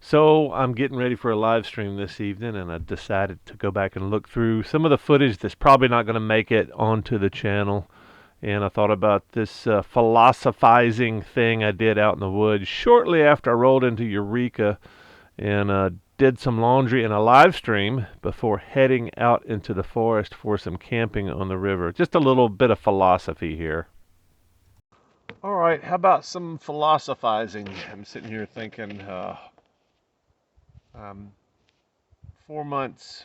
So I'm getting ready for a live stream this evening, and I decided to go back and look through some of the footage that's probably not going to make it onto the channel. And I thought about this philosophizing thing I did out in the woods shortly after I rolled into Eureka and did some laundry and a live stream before heading out into the forest for some camping on the river. Just a little bit of philosophy here. All right, how about some philosophizing? I'm sitting here thinking, um, 4 months,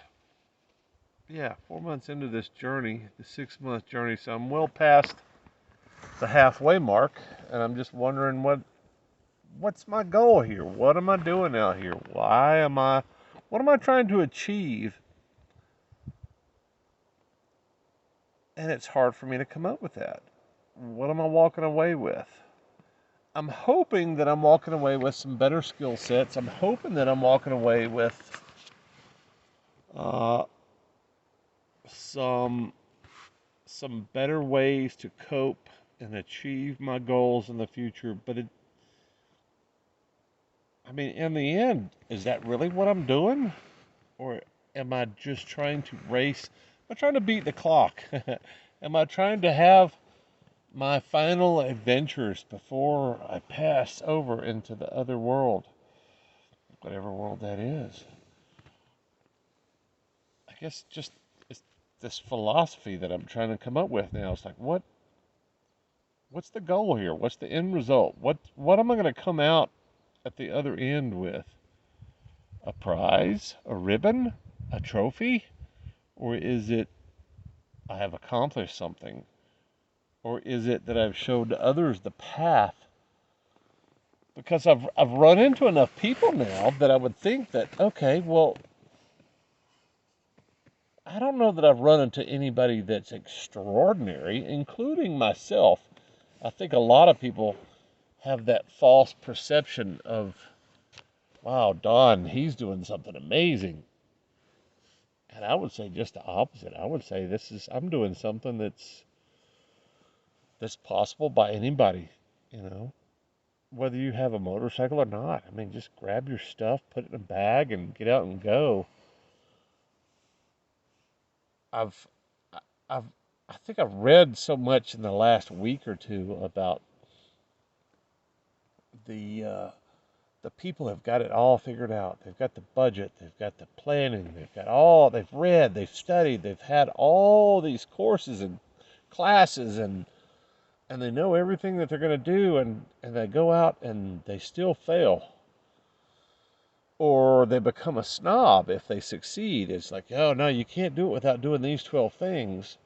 yeah, 4 months into this journey, the 6 month journey, so I'm well past the halfway mark, and I'm just wondering what's my goal here? What am I doing out here? What am I trying to achieve? And it's hard for me to come up with that. What am I walking away with? I'm hoping that I'm walking away with some better skill sets. I'm hoping that I'm walking away with uh, some some better ways to cope and achieve my goals in the future. But I mean, in the end, is that really what I'm doing? Or am I just trying to race? Am I trying to beat the clock? Am I trying to have my final adventures before I pass over into the other world? Whatever world that is. I guess just it's this philosophy that I'm trying to come up with now. It's like, what's the goal here? What's the end result? What am I going to come out at the other end with? A prize? A ribbon? A trophy? Or is it I have accomplished something? Or is it that I've showed others the path? Because I've run into enough people now that I would think that, okay, well, I don't know that I've run into anybody that's extraordinary, including myself. I think a lot of people have that false perception of, wow, Don, he's doing something amazing. And I would say just the opposite. I would say I'm doing something that's possible by anybody, you know, whether you have a motorcycle or not. I mean, just grab your stuff, put it in a bag, and get out and go. I've, I've, I think I've read so much in the last week or two about the uh, the people have got it all figured out. They've got the budget, they've got the planning, they've read, they've studied, they've had all these courses and classes and they know everything that they're going to do and they go out and they still fail. Or they become a snob if they succeed. It's like, oh no, you can't do it without doing these 12 things.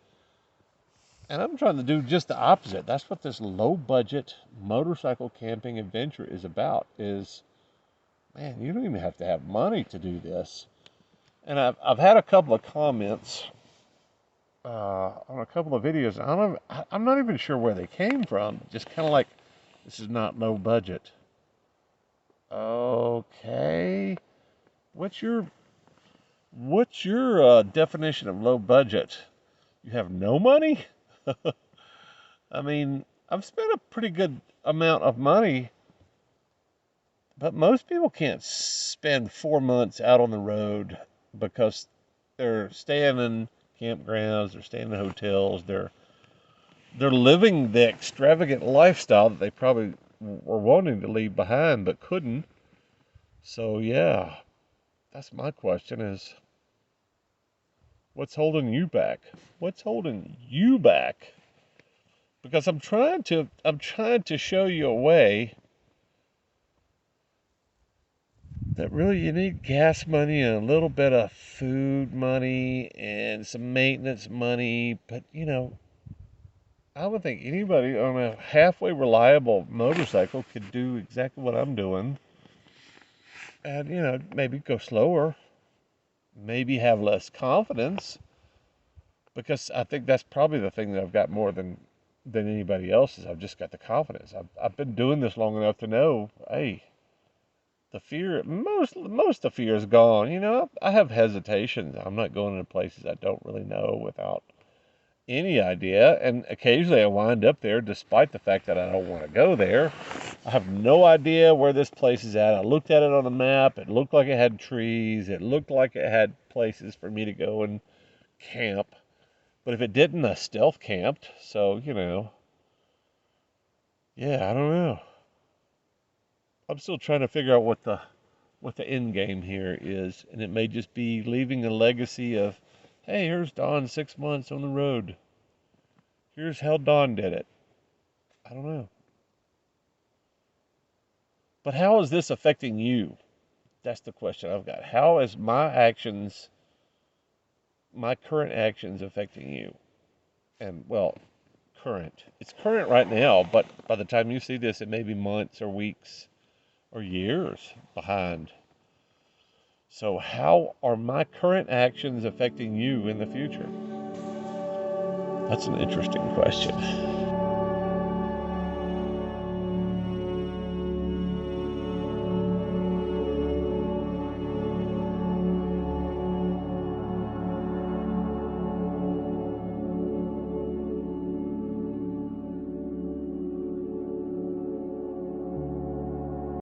And I'm trying to do just the opposite. That's what this low budget motorcycle camping adventure is about is man, you don't even have to have money to do this. And I've had a couple of comments on a couple of videos. I'm not even sure where they came from. Just kind of like, this is not low budget. Okay, what's your definition of low budget? You have no money? I mean, I've spent a pretty good amount of money, but most people can't spend 4 months out on the road because they're staying in campgrounds, they're staying in hotels, they're living the extravagant lifestyle that they probably were wanting to leave behind but couldn't. So yeah, that's my question is what's holding you back? What's holding you back? Because I'm trying to show you a way that really you need gas money and a little bit of food money and some maintenance money, but I would think anybody on a halfway reliable motorcycle could do exactly what I'm doing and maybe go slower, maybe have less confidence because I think that's probably the thing that I've got more than anybody else is I've just got the confidence. I've been doing this long enough to know, hey, the fear, most of the fear is gone. I have hesitations. I'm not going into places I don't really know without any idea. And occasionally I wind up there despite the fact that I don't want to go there. I have no idea where this place is at. I looked at it on the map. It looked like it had trees. It looked like it had places for me to go and camp. But if it didn't, I stealth camped. So, yeah, I don't know. I'm still trying to figure out what the end game here is, and it may just be leaving a legacy of, hey, here's Don 6 months on the road. Here's how Don did it. I don't know. But how is this affecting you? That's the question I've got. How is my current actions affecting you? And well, current. It's current right now, but by the time you see this, it may be months or weeks or years behind. So, how are my current actions affecting you in the future? That's an interesting question.